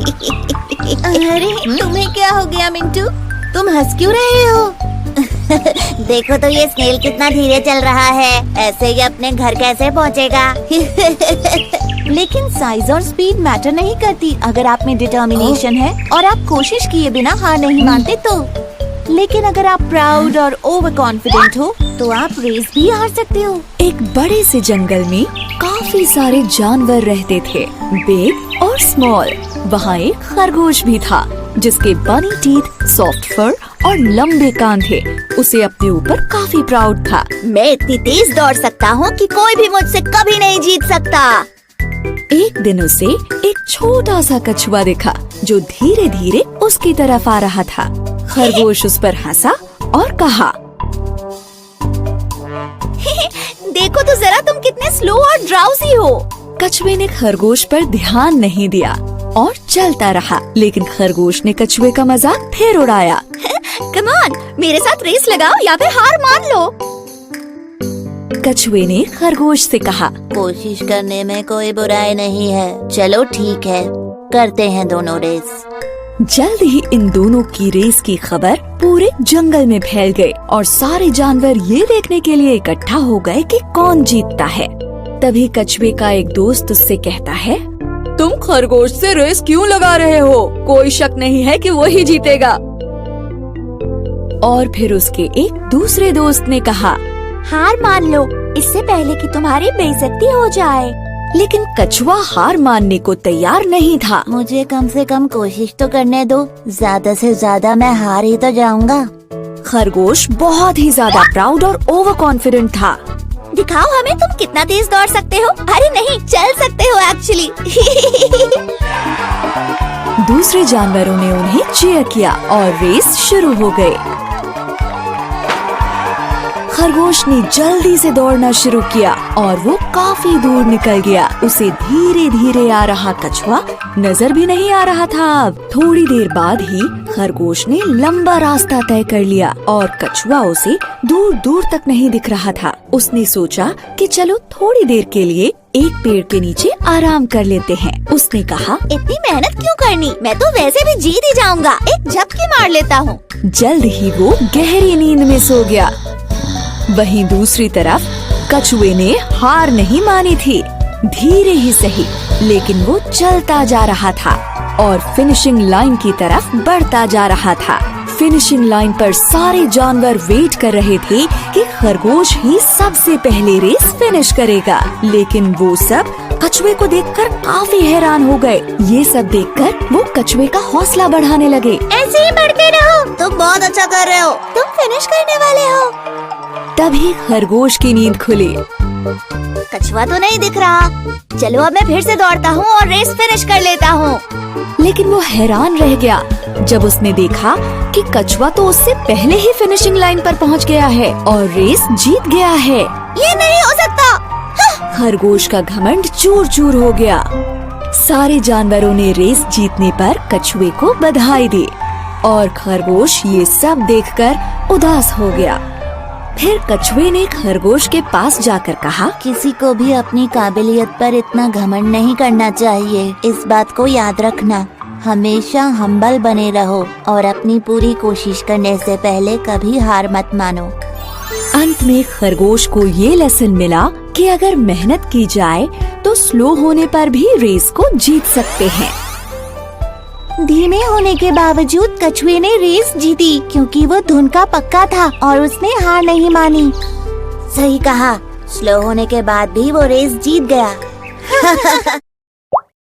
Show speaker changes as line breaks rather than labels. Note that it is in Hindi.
अरे तुम्हें क्या हो गया मिंटू? तुम हंस क्यों रहे हो?
देखो तो ये स्नेल कितना धीरे चल रहा है, ऐसे ही अपने घर कैसे पहुंचेगा?
लेकिन साइज और स्पीड मैटर नहीं करती अगर आप में डिटर्मिनेशन है और आप कोशिश किए बिना हार नहीं मानते तो। लेकिन अगर आप प्राउड और ओवर कॉन्फिडेंट हो तो आप रेस भी हार सकते हो।
एक बड़े से जंगल में काफी सारे जानवर रहते थे, बिग और स्मॉल। वहाँ एक खरगोश भी था जिसके बनी टीथ, सॉफ्ट फर और लंबे कान थे। उसे अपने ऊपर काफी प्राउड था।
मैं इतनी तेज दौड़ सकता हूँ कि कोई भी मुझसे कभी नहीं जीत सकता।
एक दिन उसे एक छोटा सा कछुआ दिखा जो धीरे धीरे उसकी तरफ आ रहा था। खरगोश उस पर हंसा और कहा,
देखो तो जरा तुम कितने स्लो और ड्राउजी हो।
कछुए ने खरगोश पर ध्यान नहीं दिया और चलता रहा, लेकिन खरगोश ने कछुए का मजाक फिर उड़ाया।
कम ऑन, मेरे साथ रेस लगाओ या फिर हार मान लो।
कछुए ने खरगोश से कहा,
कोशिश करने में कोई बुराई नहीं है, चलो ठीक है, करते हैं दोनों रेस।
जल्द ही इन दोनों की रेस की खबर पूरे जंगल में फैल गई और सारे जानवर ये देखने के लिए इकट्ठा हो गए कि कौन जीतता है। तभी कछुए का एक दोस्त उससे कहता है, तुम खरगोश से रेस क्यों लगा रहे हो? कोई शक नहीं है कि वो ही जीतेगा। और फिर उसके एक दूसरे दोस्त ने कहा,
हार मान लो इससे पहले कि तुम्हारी बेइज्जती हो जाए।
लेकिन कछुआ हार मानने को तैयार नहीं था।
मुझे कम से कम कोशिश तो करने दो, ज्यादा से ज्यादा मैं हार ही तो जाऊंगा।
खरगोश बहुत ही ज्यादा प्राउड और ओवर कॉन्फिडेंट था।
दिखाओ हमें तुम कितना तेज दौड़ सकते हो। अरे नहीं, चल सकते हो एक्चुअली।
दूसरे जानवरों ने उन्हें चीयर किया और रेस शुरू हो गई। खरगोश ने जल्दी से दौड़ना शुरू किया और वो काफी दूर निकल गया। उसे धीरे धीरे आ रहा कछुआ नजर भी नहीं आ रहा था। अब थोड़ी देर बाद ही खरगोश ने लंबा रास्ता तय कर लिया और कछुआ उसे दूर दूर तक नहीं दिख रहा था। उसने सोचा कि चलो थोड़ी देर के लिए एक पेड़ के नीचे आराम कर लेते हैं। उसने कहा,
इतनी मेहनत क्यों करनी, मैं तो वैसे भी जीत ही जाऊंगा, एक झपकी मार लेता हूँ।
जल्द ही वो गहरी नींद में सो गया। वहीं दूसरी तरफ कछुए ने हार नहीं मानी थी। धीरे ही सही, लेकिन वो चलता जा रहा था और फिनिशिंग लाइन की तरफ बढ़ता जा रहा था। फिनिशिंग लाइन पर सारे जानवर वेट कर रहे थे कि खरगोश ही सबसे पहले रेस फिनिश करेगा। लेकिन वो सब कछुए को देखकर काफी हैरान हो गए। ये सब देखकर वो कछुए का हौसला बढ़ाने लगे।
ऐसे ही बढ़ते रहो, तुम बहुत अच्छा कर रहे हो, तुम फिनिश करने वाले हो।
तभी खरगोश की नींद खुली।
कछुआ तो नहीं दिख रहा, चलो अब मैं फिर से दौड़ता हूँ और रेस फिनिश कर लेता हूँ।
लेकिन वो हैरान रह गया जब उसने देखा कि कछुआ तो उससे पहले ही फिनिशिंग लाइन पर पहुँच गया है और रेस जीत गया है।
ये नहीं हो सकता।
खरगोश का घमंड चूर चूर हो गया। सारे जानवरों ने रेस जीतने पर कछुए को बधाई दी और खरगोश ये सब देखकर उदास हो गया। फिर कछुए ने खरगोश के पास जाकर कहा,
किसी को भी अपनी काबिलियत पर इतना घमंड नहीं करना चाहिए। इस बात को याद रखना, हमेशा हम्बल बने रहो और अपनी पूरी कोशिश करने से पहले कभी हार मत मानो।
अंत में खरगोश को ये लेसन मिला कि अगर मेहनत की जाए तो स्लो होने पर भी रेस को जीत सकते हैं।
धीमे होने के बावजूद कछुए ने रेस जीती क्योंकि वो धुन का पक्का था और उसने हार नहीं मानी। सही कहा, स्लो होने के बाद भी वो रेस जीत गया।